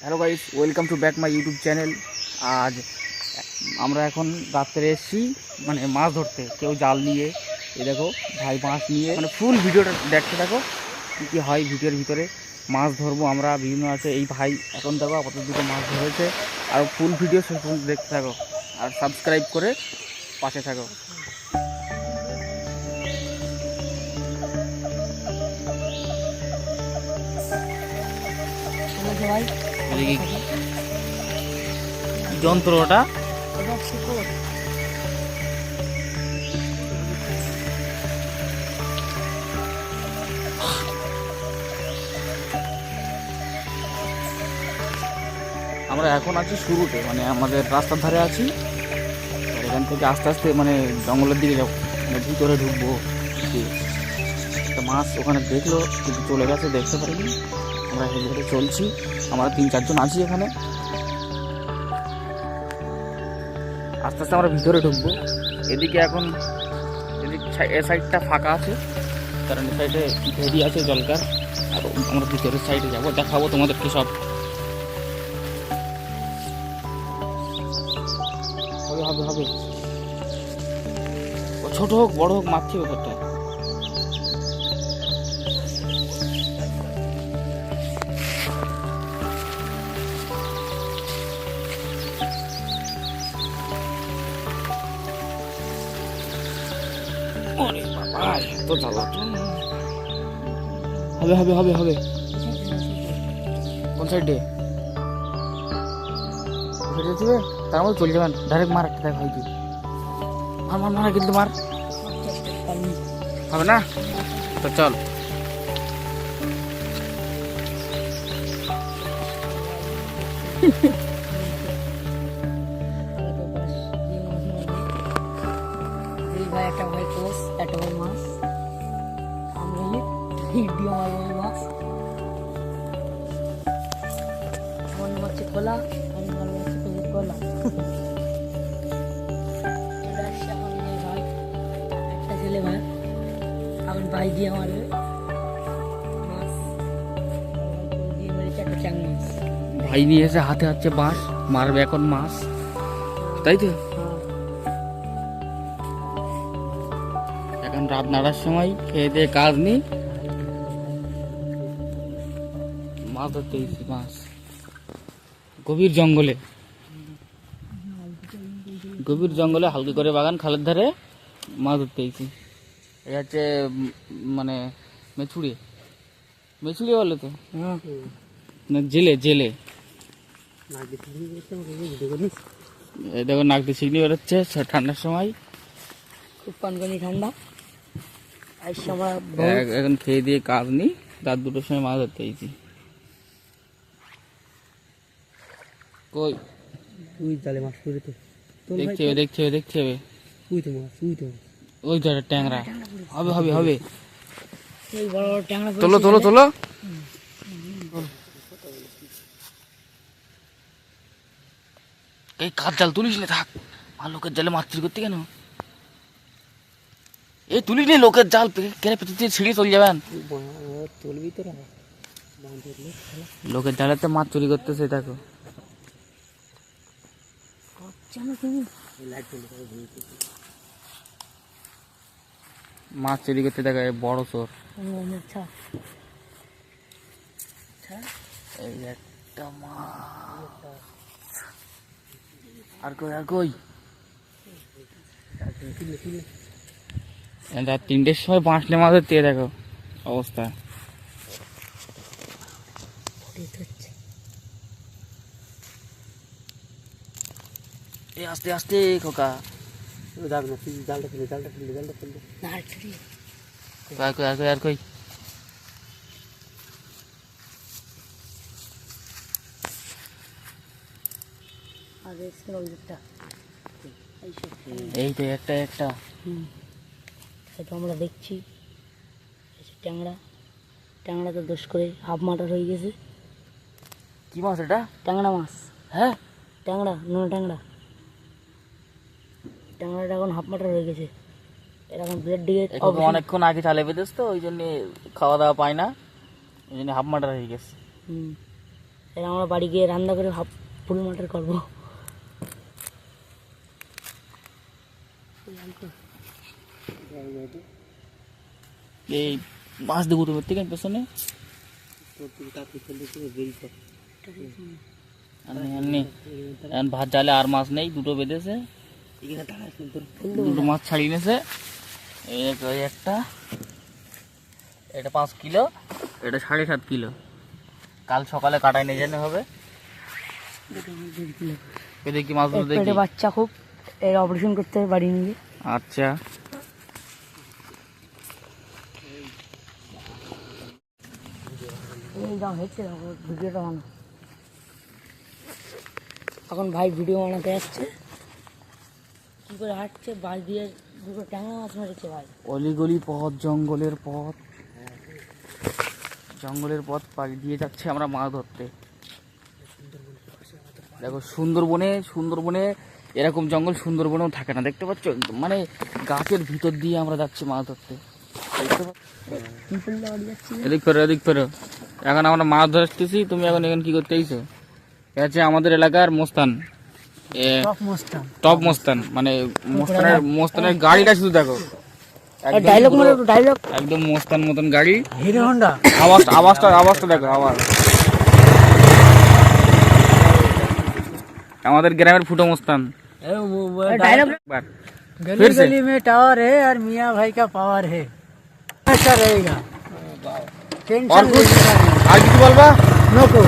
Hello guys, welcome to back my YouTube channel. আজ আমরা এখন রাত্রে এসেছি মানে মাছ ধরতে, কেউ জাল নিয়ে, এই দেখো ভাই মাছ নিয়ে, মানে ফুল ভিডিওটা দেখতে থাকো কী কী হয় ভিডিওর ভিতরে। মাছ ধরবো আমরা বিভিন্ন আছে, এই ভাই এখন দেখো আপাতত দুটো মাছ ধরেছে। আর ফুল ভিডিও শেষ পর্যন্ত দেখতে থাকো আর সাবস্ক্রাইব করে পাশে থাকো। যন্ত্রটা আমরা এখন আছি শুরুতে, মানে আমাদের রাস্তার ধারে আছি। আর এখান থেকে আস্তে আস্তে মানে জঙ্গলের দিকে যাবো, মানে ভিতরে ঢুকবো। একটা মাছ ওখানে দেখলো কিন্তু চলে গেছে, দেখতে পারিনি। আমরা হেঁটে হেঁটে চলছি, আমরা 3-4 জন আছি এখানে। আস্তে আস্তে আমরা ভিতরে ঢুকবো। এদিকে এখন এ সাইডটা ফাঁকা আছে, কারণ এ সাইডে ভেরি আছে জলকার। আর আমরা ভিতরের সাইডে যাবো, দেখাবো তোমাদেরকে সব। হবে হবে হবে, ও ছোট হোক বড় হোক মারছি ওটা। ওরে বাবা, এত জ্বালাতন। হবে হবে হবে হবে। কোন সাইডে? সাইডে দিবে, তার মধ্যে চলে যাবেন ডাইরেক্ট। মার একটা দেখ হয় কি, মার মার মার কিন্তু মার হবে না তো চল। একটা ভাই কোষ, একটা ভাই মাছ, আমরা ভিডিও মারবো মাছ। মনে হচ্ছে খোলা, আমি মনে হচ্ছে খুবই খোলা। চলে আসছে আমার মেয়ে ভাই, একটা ছেলে ভাই, আমার ভাই দিয়ে মারবে মাছ। দিয়ে মেরেছে একটা চ্যাং মাছ। ভাই নিয়ে এসে হাতে হাতে বাঁশ মারবে এখন মাছ, তাই তো। এখন রাত নাড়ার সময় খেয়ে দিয়ে কাজ নেই, মাছ ধরতে গেছি। মাছ গভীর জঙ্গলে, গভীর জঙ্গলে হালকা করে বাগান খালের ধারে মাছ ধরতে গেছি। এই হচ্ছে মানে মেছুড়ি, মেছুড়ি বলে তো না, জেলে জেলে। এই দেখো নাক দিয়ে শিগনি বেরোচ্ছে ঠান্ডার সময়, খুব কনকনি ঠান্ডা। আর সময় এখন খেয়ে দিয়ে কাজ নেই, রাত 2টোর সময় মাছ ধরতে গেছি। কই তুই জালে মাছ পড়ে তো দেখতে হবে দেখতে হবে দেখতে হবে। তুই তো মাছ, তুই তো ওই তো একটা ট্যাংরা, হবে হবে হবে। এই বড় বড় ট্যাংরা তোলো তোলো তোলো। এই কাজ জাল তুলিস না, থাক। আর লোকের জালে মাছ চুরি করতে কেন? এই তুলিস নি, লোকের জাল কেড়ে পেতে ছিঁড়ে চলে যাবেন। তুলবি তো লোকের জালেতে মাছ চুরি করতেছে, দেখো। মাছ চুরি করতে দেখো, এই বড় চোর। এই একটা মাছ, আর কই আর কই। রাত 3টের সময় বাঁশলে মাছ ধরতে, দেখো অবস্থা। এই আস্তে আস্তে খোকা, জালটা ফেললে জালটা ফেললে জালটা ফেললে জালটা ফেললে আর কই আর কই আর কই। এই তো একটা একটা আমরা দেখছি ট্যাংরা, ট্যাংরা তো দোষ করে হাফ মাটার হয়ে গেছে। কি মাছ এটা? ট্যাংরা মাছ। হ্যাঁ ট্যাংরা, নোনা ট্যাংরা। ট্যাংরাটা এখন হাফ মাটার হয়ে গেছে। এরকম ব্লেড দিয়ে অনেকক্ষণ আগে চালে পেতেছ তো, ওই জন্য খাওয়া দাওয়া পায় না, ওই জন্য হাফ মাটার হয়ে গেছে। এর আমরা বাড়ি গিয়ে রান্না করে ফুল মটর করবো। এই মাছ দেবো তোমার থেকে পেছনে এখন ভাত জালে আর মাছ নেই, দুটো বেঁধেছে, দুটো মাছ ছাড়িয়ে নিয়েছে। এই একটা, এটা 5 কিলো, এটা 7.5 কিলো। কাল সকালে কাটায় নিয়ে যেতে হবে। এদের কি মাছ ধরতে পেটে বাচ্চা খুব, এর অপারেশন করতে হবে বাড়ি নিয়ে। আচ্ছা, এই দাম হচ্ছে ভিডিওটা বানা। এখন ভাই ভিডিও বানাতে আসছে, কি করে হাঁটছে, বাস দিয়ে দুটো ট্যাংরা মাছ মেরেছে ভাই। অলিগলি পথ, জঙ্গলের পথ, জঙ্গলের পথ পাড়ি দিয়ে যাচ্ছে আমরা মাছ ধরতে। দেখো সুন্দরবনে এরকম জঙ্গল সুন্দরবনেও থাকে না, দেখতে পাচ্ছ? মানে গাছের ভিতর দিয়ে আমরা যাচ্ছি মাছ ধরতে। এদিক ফেরো। এখন আমরা মাছ ধরতেছি, তুমি এখন এখানে কি করতে আইছো? এটা হচ্ছে আমাদের এলাকার মোস্তান, টপ মোস্তান, মানে মোস্তানের গাড়িটা শুধু দেখো, একদম মোস্তান মতন গাড়ি, হিরো হোন্ডা। আওয়াজটা দেখো, আওয়াজ। আমাদের গ্রামের ফুটো মোস্তান। गली में टावर है और मियाँ भाई का पावर है, अच्छा रहेगा। আর কিছু বলবা? नको